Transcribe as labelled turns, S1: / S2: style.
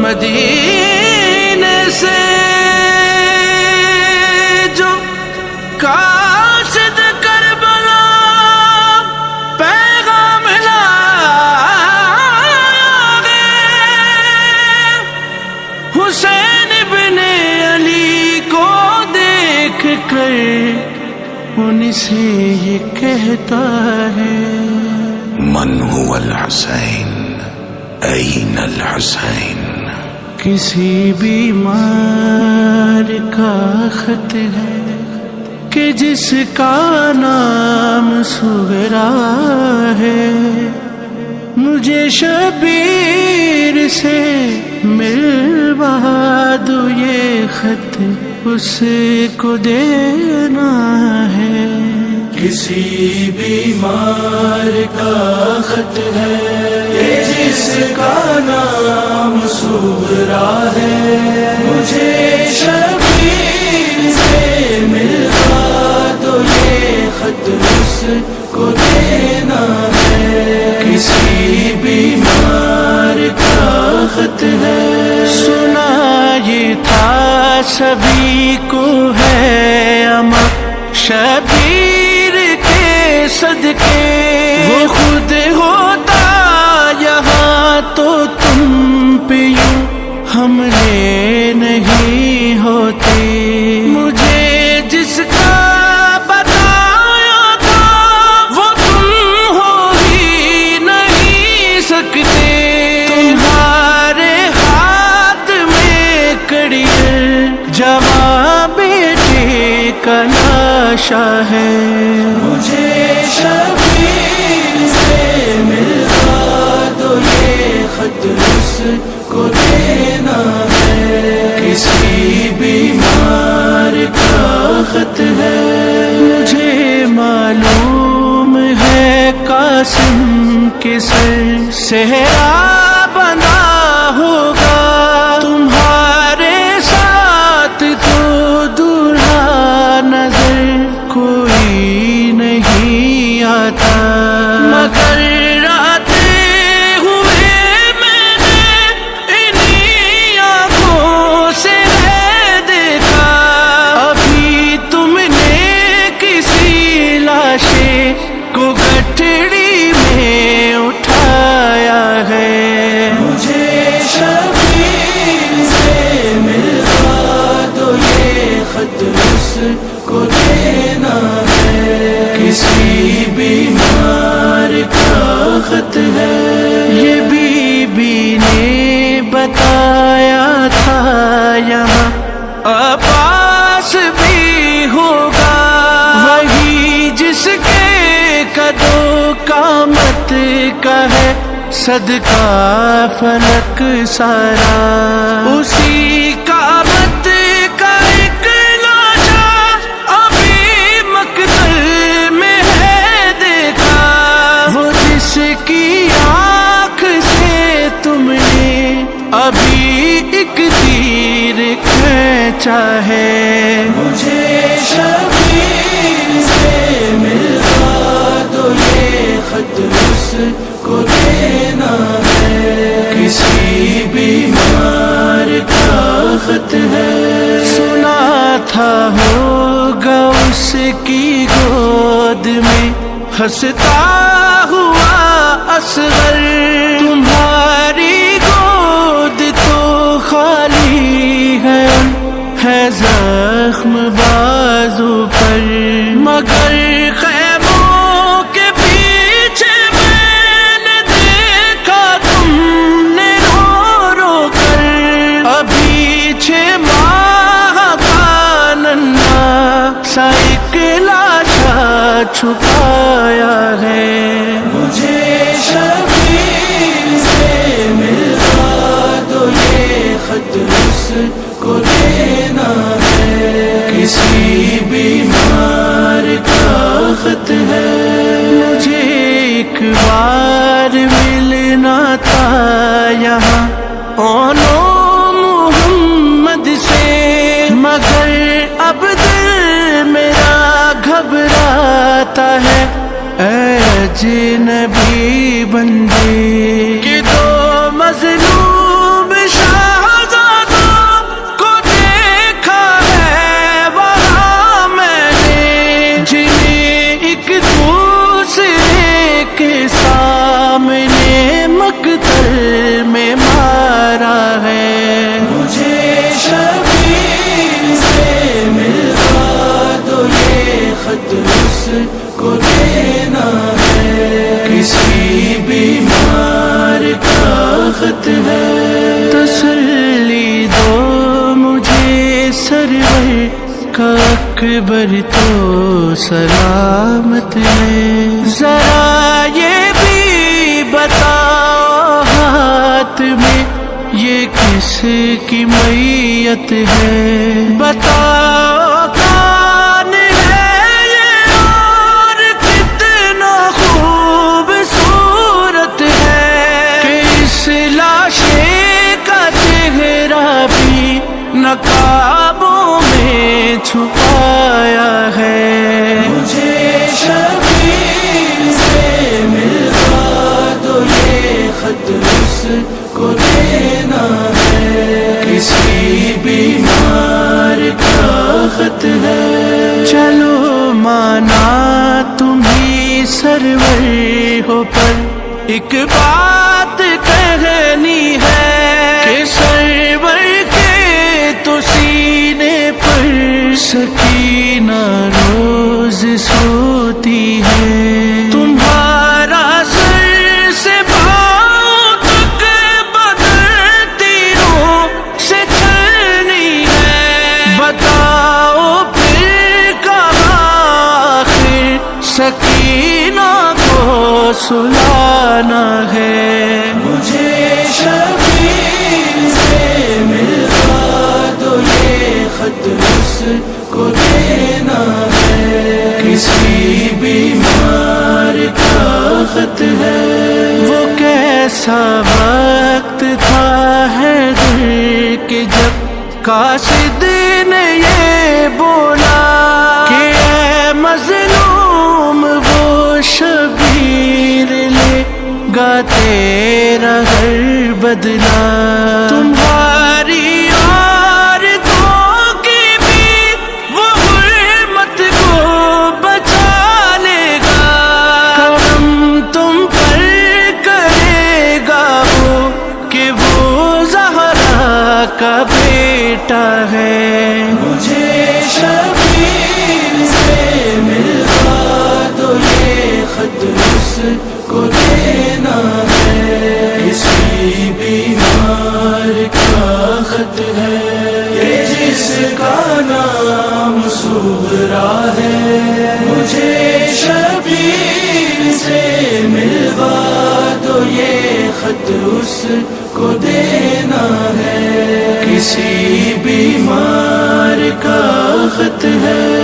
S1: مدینے سے جو قاصد کربلا پیغام لایا ہے، حسین ابن علی کو دیکھ کر ان سے یہ کہتا ہے،
S2: من هو الحسین این الحسین؟
S1: کسی بیمار کا خط ہے کہ جس کا نام سغرا ہے، مجھے شبیر سے ملوا دو یہ خط اس کو دینا ہے۔ کسی بیمار کا خط ہے جس کا نام سغرا ہے، مجھے شبیر سے ملوا دو یہ خط اس کو دینا ہے۔ کسی بیمار کا خط ہے، سنا یہ تھا سبھی کو ہے اما شبیر کے صدقے، وہ خود ہوتا یہاں تو تم پہ یوں حملے نہیں ہوتے، مجھے جس کا بتایا تھا وہ تم ہو ہی نہیں سکتے، تمہارے ہاتھ میں کڑی جوان بیٹے کا لاشا ہے، مجھے شبیر سے ملوا دو یہ خط اس کو دینا ہے۔ کسی بیمار کا خط ہے، مجھے معلوم ہے قاسم کے سر صحرا بنا ہوگا، تمہارے ساتھ تو دولہا نظر کوئی نہیں آتا، مگر آتے ہوئے میں نے انہی آنکھوں سے دیکھا، ابھی تم نے کسی لاشے کو گٹھڑی میں اٹھایا ہے، مجھے شبیر سے ملوا دو یہ خط اس کو دینا ہے۔ کسی بیمار کا خط ہے، یہ بی بی نے بتایا تھا یہاں عباس بھی ہوگا، وہی جس کے قدو قامت کا ہے صدقہ فلک سارا، اسی قامت کا ایک لاشا ابھی مقتل میں ہے دیکھا، وہ جس کی آنکھ سے تم نے ابھی ایک تیر کھینچا ہے، مجھے شبیر سے ملوا دو یہ خط اس کو دینا ہے۔ کسی بیمار کا خط ہے، سنا تھا ہوگا اس کی گود میں ہنستا ہوا اصغر، تمہاری گود تو خالی ہے زخم بازو پر، مگر خیموں کے پیچھے میں نے دیکھا تم نے رو رو کر، ابھی 6 ماہ کا ننھا سا ایک لاشا چھپایا ہے، مجھے شبیر سے ملوا دو یہ خط اس کو دینا ہے۔ کسی بیمار کا خط ہے، مجھے ایک بار ملنا تھا یہاں اونو محمد سے، مگر اب دل میرا گھبراتا ہے اے اجنبی بندے کہ 2 مظلوم شاہ کا اکبر تو سلامت ہے، ذرا یہ بھی بتاؤ ہاتھ میں یہ کس کی میت ہے، بتاؤ کون ہے یہ اور کتنا خوبصورت ہے کہ اس لاشے کا چہرہ بھی نقابوں میں چھپایا ہے۔ مجھے شبیر سے ملوا دو، یہ خط اس کو دینا ہے، کسی بیمار کا خط ہے۔ چلو مانا تم ہی سرور ہو، پر ایک بات کہنی ہے کہ سرور کے تو سینے پر سکینہ روز سوتی ہے، تمہارا سر سے پاؤں تک بدر تیروں سے چلنی ہے، بتاؤ پھر کب آخر سکینہ کو سلانا ہے۔ مجھے شبیر سے ملوا دو، یہ خط اس کو دینا ہے، کسی بیمار کا خط ہے۔ وہ کیسا وقت تھا حیدر کہ جب قاصد نے یہ بولا کہ اے مظلوم وہ شبیر لے گا تیرا ہر بدلہ، تمہاری عورتوں کی بھی وہ حرمت کو بچا لے گا، کرم تم پر کرے گا وہ کہ وہ زہرا کا بیٹا ہے۔ مجھے شبیر سے ملوا دو، یہ خط اس کو دینا ہے، کسی بیمار کا خط ہے کہ جس کا نام صغرا ہے۔ مجھے شبیر سے ملوا دو، یہ خط اس کو دینا ہے، کسی بیمار کا خط ہے۔